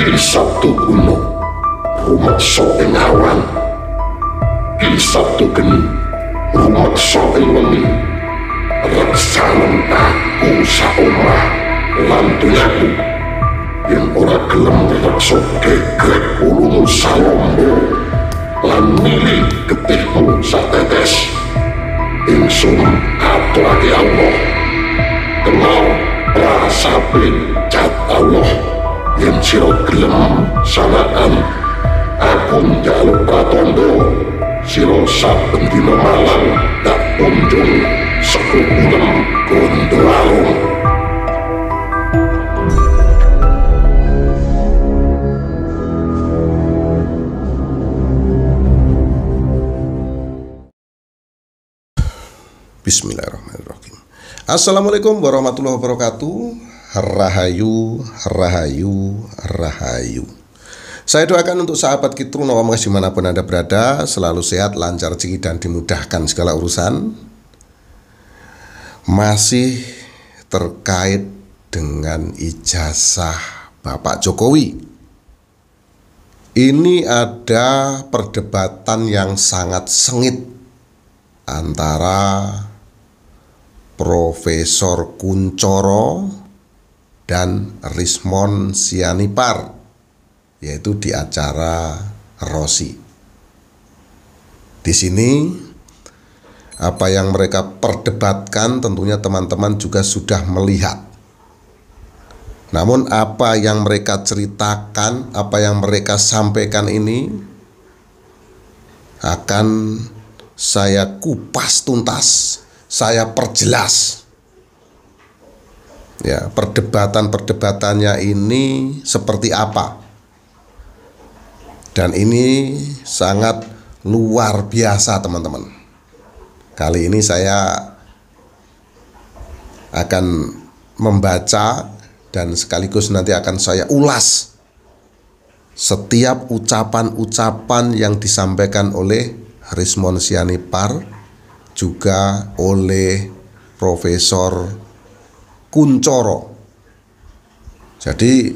Di Sabtu kuno rumeksa ing awan, di Sabtu geni rumeksa ing wengi. Reksanen aku saomah lan donyaku, yen ora gelem reksa gegrek ulumu salombo lan milih getihmu satetes. Ingsun aturake Allah, kenal prasape cat Allah. Yen sira gelem sanaan aku njaluk pratondo, sira saben dina malam tak kunjung sekukulem Gondoalung. Bismillahirrahmanirrahim. Assalamualaikum warahmatullahi wabarakatuh. Rahayu, rahayu, rahayu. Saya doakan untuk sahabat Kitru Nawamas dimanapun Anda berada, selalu sehat, lancar, rezeki, dan dimudahkan segala urusan. Masih terkait dengan ijazah Bapak Jokowi. Ini ada perdebatan yang sangat sengit antara Profesor Kunchoro dan Rismon Sianipar, yaitu di acara Rossi. Di sini apa yang mereka perdebatkan tentunya teman-teman juga sudah melihat. Namun apa yang mereka ceritakan, apa yang mereka sampaikan ini akan saya kupas tuntas, saya perjelas. Ya, perdebatan-perdebatannya ini seperti apa. Dan ini sangat luar biasa, teman-teman. Kali ini saya akan membaca dan sekaligus nanti akan saya ulas setiap ucapan-ucapan yang disampaikan oleh Rismon Sianipar, juga oleh Profesor Kunchoro. Jadi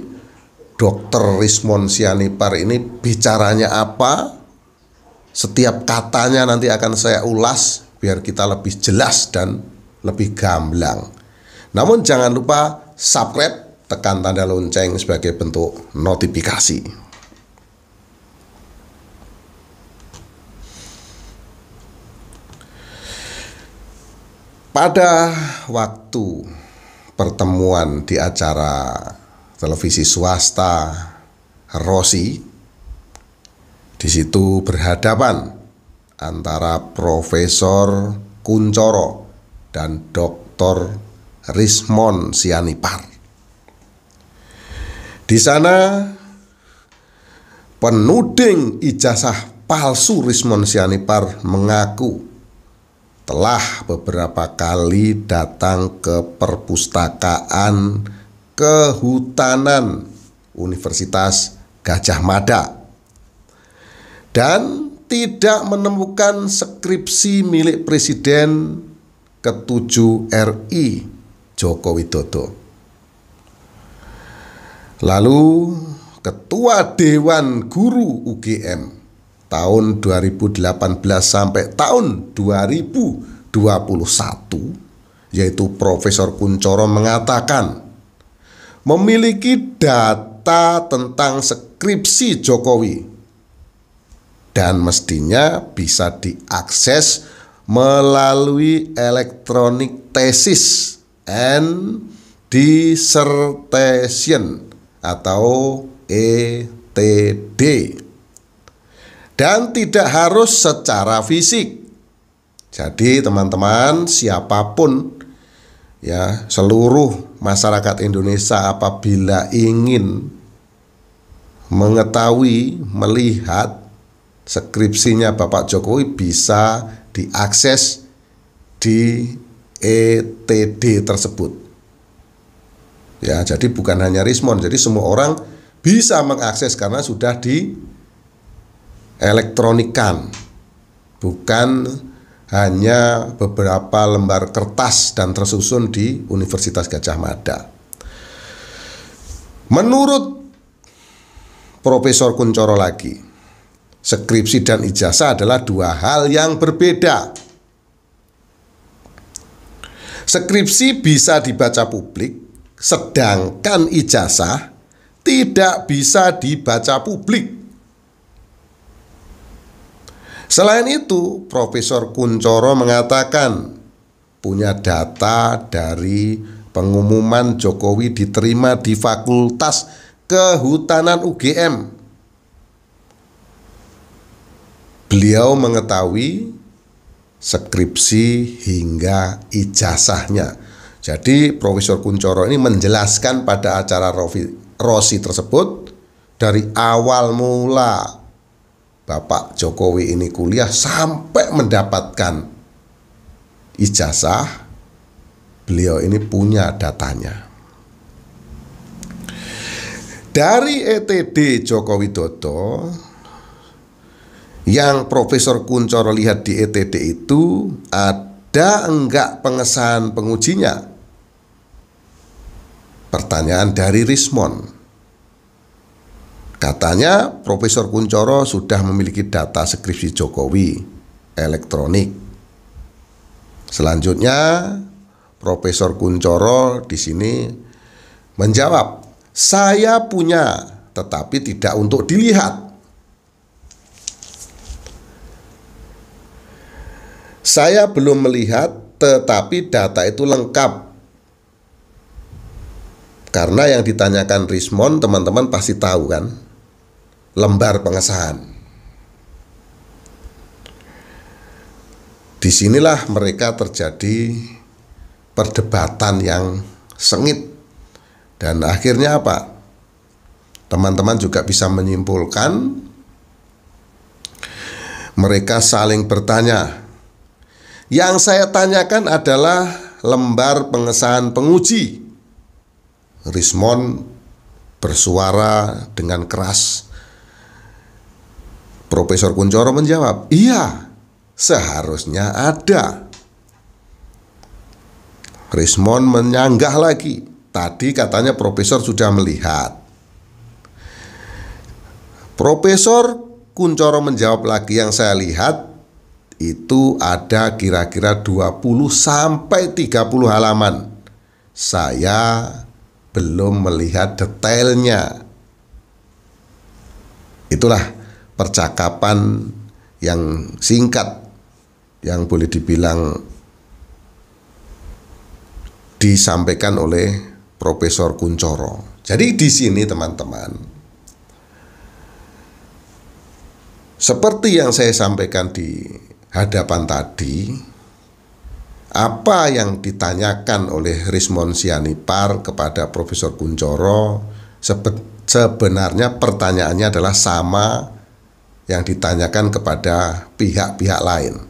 Dr. Rismon Sianipar ini bicaranya apa, setiap katanya nanti akan saya ulas biar kita lebih jelas dan lebih gamblang. Namun jangan lupa subscribe, tekan tanda lonceng sebagai bentuk notifikasi. Pada waktu pertemuan di acara televisi swasta Rossi, di situ berhadapan antara Profesor Kunchoro dan Dr. Rismon Sianipar. Di sana penuding ijazah palsu Rismon Sianipar mengaku telah beberapa kali datang ke perpustakaan kehutanan Universitas Gadjah Mada dan tidak menemukan skripsi milik Presiden ke-7 RI Joko Widodo. Lalu Ketua Dewan Guru UGM tahun 2018 sampai tahun 2021, yaitu Profesor Kunchoro, mengatakan memiliki data tentang skripsi Jokowi dan mestinya bisa diakses melalui electronic thesis and dissertation atau ETD, dan tidak harus secara fisik. Jadi teman-teman, siapapun ya, seluruh masyarakat Indonesia apabila ingin mengetahui, melihat skripsinya Bapak Jokowi bisa diakses di ETD tersebut. Ya, jadi bukan hanya Rismon, jadi semua orang bisa mengakses karena sudah di elektronikan, bukan hanya beberapa lembar kertas dan tersusun di Universitas Gadjah Mada. Menurut Profesor Kuncoro lagi. Skripsi dan ijazah adalah dua hal yang berbeda. Skripsi bisa dibaca publik, sedangkan ijazah tidak bisa dibaca publik. Selain itu, Profesor Kuncoro mengatakan punya data dari pengumuman Jokowi diterima di Fakultas Kehutanan UGM. Beliau mengetahui skripsi hingga ijazahnya. Jadi Profesor Kuncoro ini menjelaskan pada acara Rosi tersebut dari awal mula Bapak Jokowi ini kuliah sampai mendapatkan ijazah, beliau ini punya datanya. Dari ETD Joko Widodo yang Profesor Kuncoro lihat di ETD itu, ada enggak pengesahan pengujinya? Pertanyaan dari Rismon. Katanya Profesor Kuncoro sudah memiliki data skripsi Jokowi elektronik. Selanjutnya Profesor Kuncoro di sini menjawab, saya punya tetapi tidak untuk dilihat. Saya belum melihat tetapi data itu lengkap. Karena yang ditanyakan Rismon teman-teman pasti tahu kan, lembar pengesahan. Disinilah mereka terjadi perdebatan yang sengit. Dan akhirnya apa? Teman-teman juga bisa menyimpulkan mereka saling bertanya. Yang saya tanyakan adalah lembar pengesahan penguji. Rismon bersuara dengan keras. Profesor Kuncoro menjawab, iya, seharusnya ada. Rismon menyanggah lagi. Tadi katanya profesor sudah melihat. Profesor Kuncoro menjawab lagi, yang saya lihat itu ada kira-kira 20 sampai 30 halaman. Saya belum melihat detailnya. Itulah percakapan yang singkat, yang boleh dibilang disampaikan oleh Profesor Kuncoro. Jadi di sini teman-teman, seperti yang saya sampaikan di hadapan tadi, apa yang ditanyakan oleh Rismon Sianipar kepada Profesor Kuncoro sebenarnya pertanyaannya adalah sama yang ditanyakan kepada pihak-pihak lain.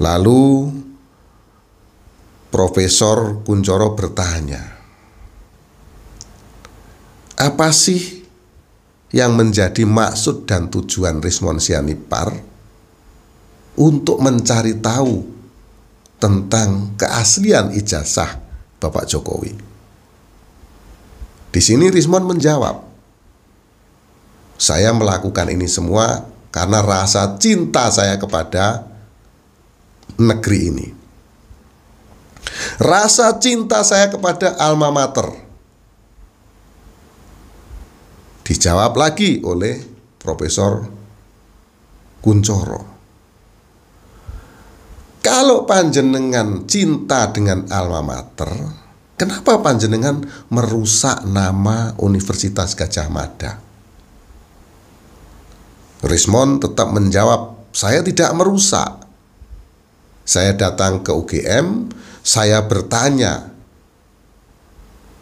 Lalu Profesor Kuncoro bertanya, apa sih yang menjadi maksud dan tujuan Rismon Sianipar untuk mencari tahu tentang keaslian ijazah Bapak Jokowi? Di sini Rismon menjawab, saya melakukan ini semua karena rasa cinta saya kepada negeri ini. Rasa cinta saya kepada alma mater. Dijawab lagi oleh Profesor Kuncoro. Kalau panjenengan cinta dengan alma mater, kenapa panjenengan merusak nama Universitas Gadjah Mada? Rismon tetap menjawab, saya tidak merusak. Saya datang ke UGM, saya bertanya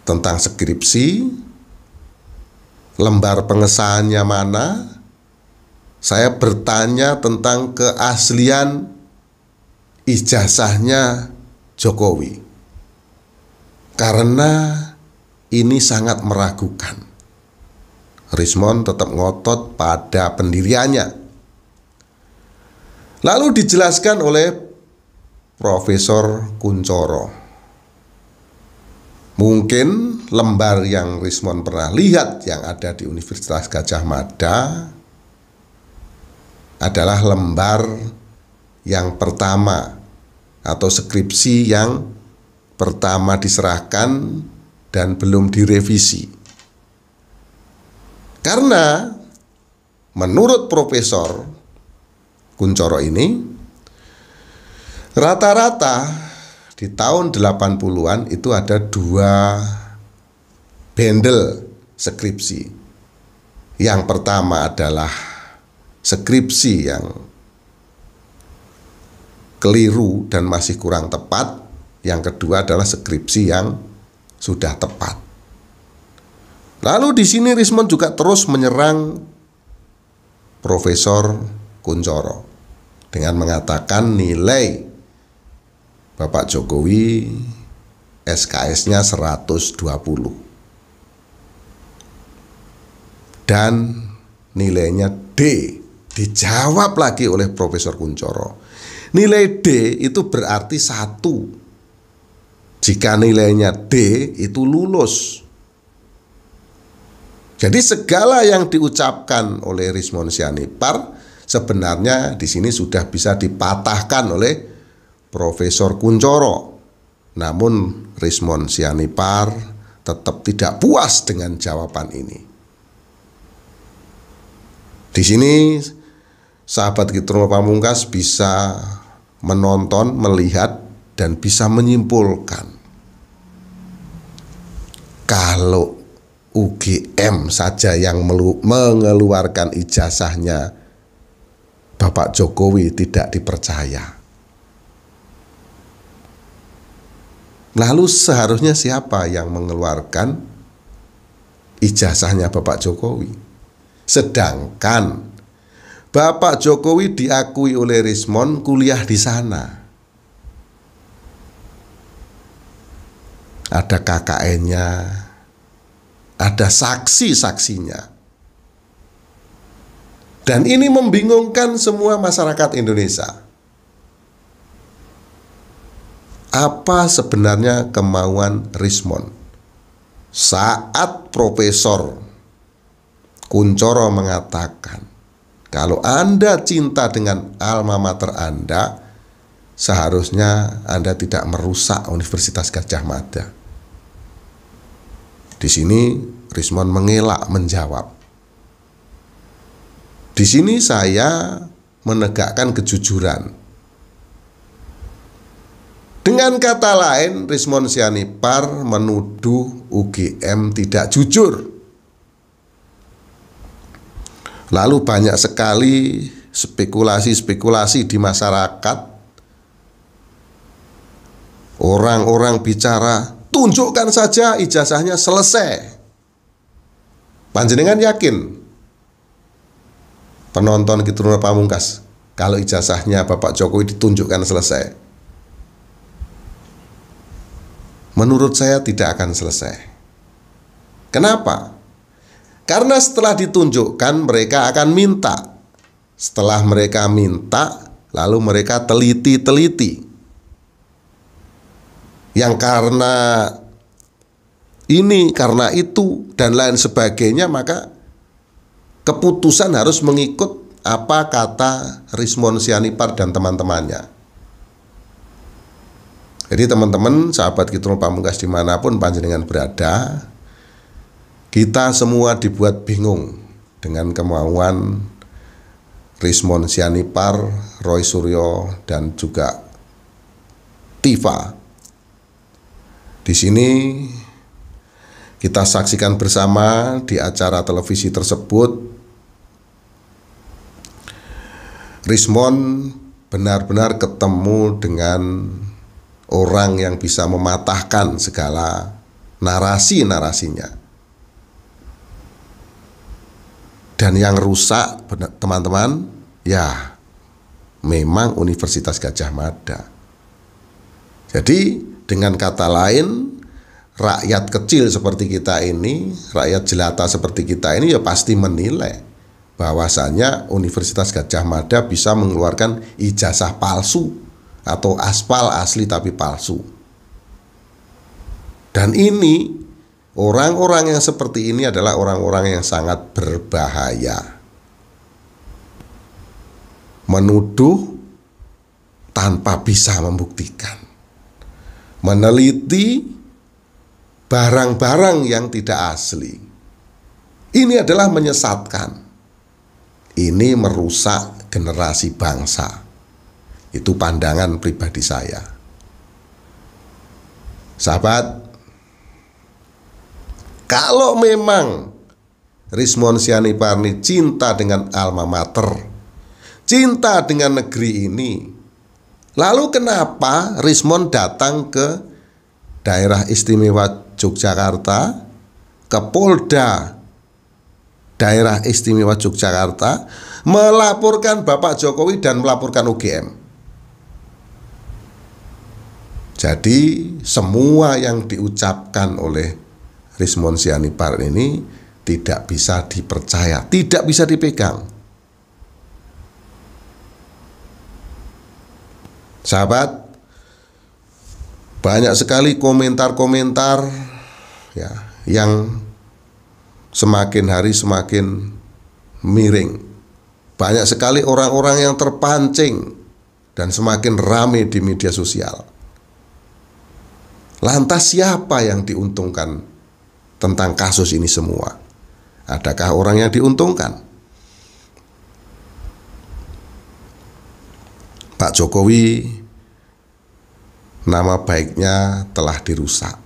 tentang skripsi, lembar pengesahannya mana. Saya bertanya tentang keaslian ijazahnya Jokowi, karena ini sangat meragukan. Rismon tetap ngotot pada pendiriannya. Lalu dijelaskan oleh Profesor Kuncoro, Mungkin lembar yang Rismond pernah lihat yang ada di Universitas Gadjah Mada adalah lembar yang pertama atau skripsi yang pertama diserahkan dan belum direvisi. Karena menurut Profesor Kunchoro ini, rata-rata di tahun 80-an itu ada 2 bundle skripsi. Yang pertama adalah skripsi yang keliru dan masih kurang tepat. Yang kedua adalah skripsi yang sudah tepat. Lalu di sini Rismond juga terus menyerang Profesor Kunchoro dengan mengatakan nilai Bapak Jokowi SKS-nya 120 dan nilainya D. Dijawab lagi oleh Profesor Kunchoro, nilai D itu berarti 1. Jika nilainya D itu lulus. Jadi segala yang diucapkan oleh Rismond Sianipar sebenarnya di sini sudah bisa dipatahkan oleh Profesor Kunchoro. Namun Rismond Sianipar tetap tidak puas dengan jawaban ini. Di sini sahabat Kitruno Pamungkas bisa menonton, melihat, dan bisa menyimpulkan kalau UGM saja yang mengeluarkan ijazahnya Bapak Jokowi tidak dipercaya. Lalu seharusnya siapa yang mengeluarkan ijazahnya Bapak Jokowi? Sedangkan Bapak Jokowi diakui oleh Rismond kuliah di sana. Ada KKN-nya, ada saksi-saksinya. Dan ini membingungkan semua masyarakat Indonesia. Apa sebenarnya kemauan Rismond? Saat Profesor Kunchoro mengatakan, kalau Anda cinta dengan alma mater Anda, seharusnya Anda tidak merusak Universitas Gadjah Mada. Di sini Rismond mengelak menjawab. Di sini saya menegakkan kejujuran. Dengan kata lain, Rismond Sianipar menuduh UGM tidak jujur. Lalu banyak sekali spekulasi-spekulasi di masyarakat. Orang-orang bicara, tunjukkan saja ijazahnya selesai. Panjenengan yakin penonton Kitruno Pamungkas kalau ijazahnya Bapak Jokowi ditunjukkan selesai? Menurut saya tidak akan selesai. Kenapa? Karena setelah ditunjukkan mereka akan minta. Setelah mereka minta, lalu mereka teliti-teliti. Yang karena ini, karena itu, dan lain sebagainya, maka keputusan harus mengikut apa kata Rismond Sianipar dan teman-temannya. Jadi teman-teman, sahabat Kitruno Pamungkas dimanapun panjenengan berada, kita semua dibuat bingung dengan kemauan Rismond Sianipar, Roy Suryo, dan juga Tifa. Di sini kita saksikan bersama di acara televisi tersebut, Rismond benar-benar ketemu dengan orang yang bisa mematahkan segala narasi-narasinya. Dan yang rusak, teman-teman, ya memang Universitas Gadjah Mada. Jadi dengan kata lain, rakyat kecil seperti kita ini, rakyat jelata seperti kita ini ya pasti menilai bahwasanya Universitas Gadjah Mada bisa mengeluarkan ijazah palsu atau aspal asli tapi palsu. Dan ini, orang-orang yang seperti ini adalah orang-orang yang sangat berbahaya. Menuduh tanpa bisa membuktikan. Meneliti barang-barang yang tidak asli. Ini adalah menyesatkan. Ini merusak generasi bangsa. Itu pandangan pribadi saya. Sahabat, kalau memang Rizmon Syahrini cinta dengan alma mater, cinta dengan negeri ini, lalu kenapa Rizmon datang ke daerah istimewa Yogyakarta, ke Polda daerah istimewa Yogyakarta, melaporkan Bapak Jokowi dan melaporkan UGM? Jadi semua yang diucapkan oleh Rizmon Syahrini ini tidak bisa dipercaya, tidak bisa dipegang. Sahabat, banyak sekali komentar-komentar ya yang semakin hari semakin miring. Banyak sekali orang-orang yang terpancing dan semakin ramai di media sosial. Lantas siapa yang diuntungkan tentang kasus ini semua? Adakah orang yang diuntungkan? Pak Jokowi, nama baiknya telah dirusak.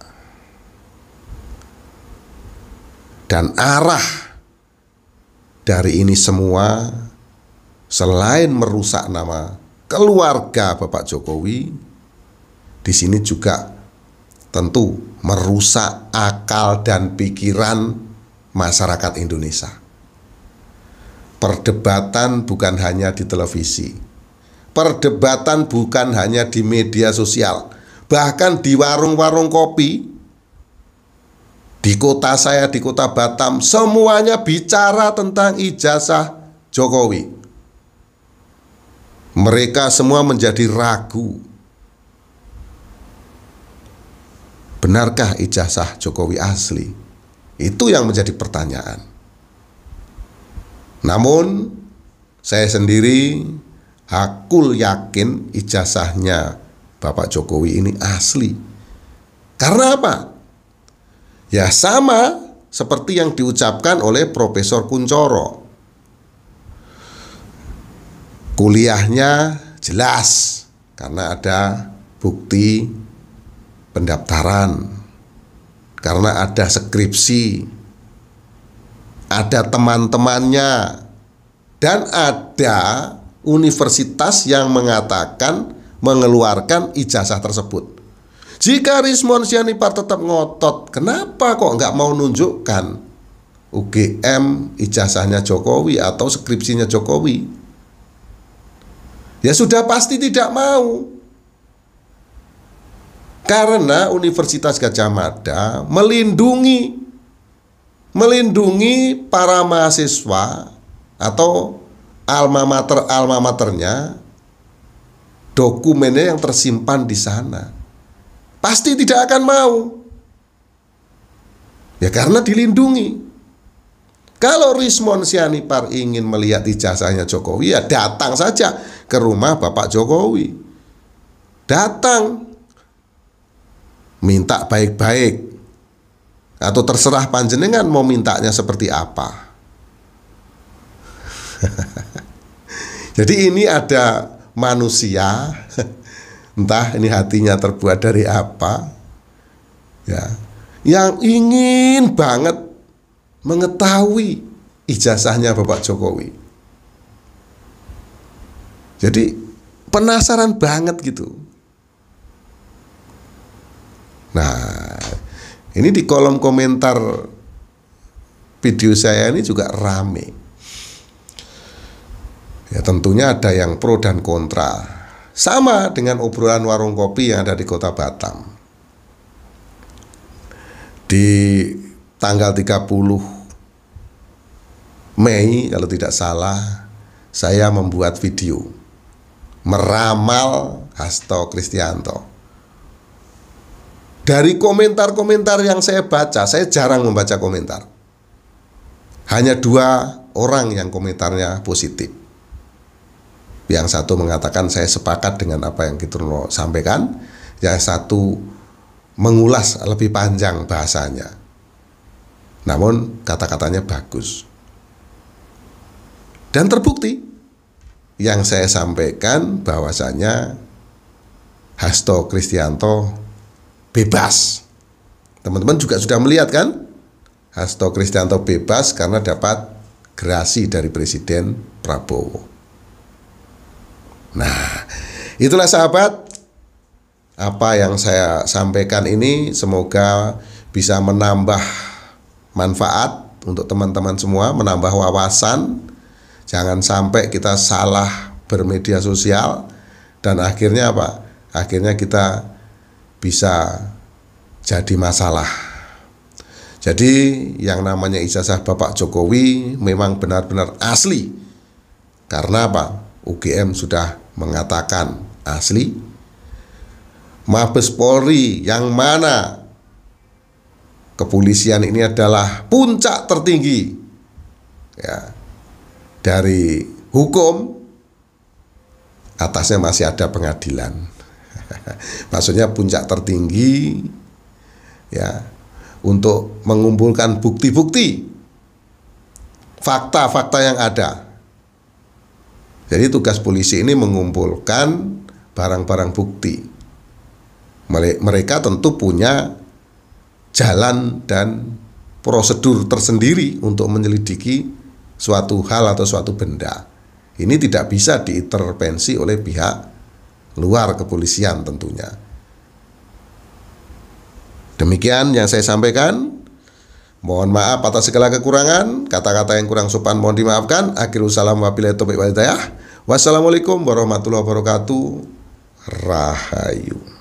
Dan arah dari ini semua, selain merusak nama keluarga Bapak Jokowi, di sini juga tentu merusak akal dan pikiran masyarakat Indonesia. Perdebatan bukan hanya di televisi, perdebatan bukan hanya di media sosial, bahkan di warung-warung kopi di kota saya, di kota Batam, semuanya bicara tentang ijazah Jokowi. Mereka semua menjadi ragu. Benarkah ijazah Jokowi asli? Itu yang menjadi pertanyaan. Namun saya sendiri hakul yakin ijazahnya Bapak Jokowi ini asli. Karena apa? Ya sama seperti yang diucapkan oleh Profesor Kuncoro. Kuliahnya jelas karena ada bukti pendaftaran, karena ada skripsi, ada teman-temannya, dan ada universitas yang mengatakan mengeluarkan ijazah tersebut. Jika Rizmon Syahrini tetap ngotot, kenapa kok nggak mau nunjukkan UGM ijazahnya Jokowi atau skripsinya Jokowi? Ya sudah pasti tidak mau. Karena Universitas Gadjah Mada melindungi para mahasiswa atau alma maternya, dokumennya yang tersimpan di sana. Pasti tidak akan mau. Ya karena dilindungi. Kalau Rizmon Syahrini ingin melihat ijazahnya Jokowi, ya datang saja ke rumah Bapak Jokowi. Datang, minta baik-baik, atau terserah panjenengan mau mintanya seperti apa. Jadi ini ada manusia, entah ini hatinya terbuat dari apa, ya, yang ingin banget mengetahui ijazahnya Bapak Jokowi. Jadi penasaran banget gitu. Nah, ini di kolom komentar video saya ini juga rame. Ya tentunya ada yang pro dan kontra. Sama dengan obrolan warung kopi yang ada di kota Batam. Di tanggal 30 Mei kalau tidak salah, saya membuat video meramal Hasto Kristianto. Dari komentar-komentar yang saya baca, saya jarang membaca komentar. Hanya 2 orang yang komentarnya positif. Yang satu mengatakan saya sepakat dengan apa yang Kitruno sampaikan. Yang satu mengulas lebih panjang bahasanya. Namun kata-katanya bagus. Dan terbukti yang saya sampaikan bahwasanya Hasto Kristianto bebas. Teman-teman juga sudah melihat kan? Hasto Kristianto bebas karena dapat gerasi dari Presiden Prabowo. Nah, itulah sahabat, apa yang saya sampaikan ini semoga bisa menambah manfaat untuk teman-teman semua, menambah wawasan. Jangan sampai kita salah bermedia sosial dan akhirnya apa? Akhirnya kita bisa jadi masalah. Jadi yang namanya ijazah Bapak Jokowi memang benar-benar asli. Karena apa? UGM sudah mengatakan asli. Mabes Polri yang mana kepolisian ini adalah puncak tertinggi ya, dari hukum, atasnya masih ada pengadilan. Maksudnya puncak tertinggi ya, untuk mengumpulkan bukti-bukti, fakta-fakta yang ada. Jadi tugas polisi ini mengumpulkan barang-barang bukti. Mereka tentu punya jalan dan prosedur tersendiri untuk menyelidiki suatu hal atau suatu benda. Ini tidak bisa diintervensi oleh pihak luar kepolisian tentunya. Demikian yang saya sampaikan. Mohon maaf atas segala kekurangan. Kata-kata yang kurang sopan mohon dimaafkan. Akhirul salam wabillahi taufiq wal hidayah. Wassalamualaikum warahmatullahi wabarakatuh. Rahayu.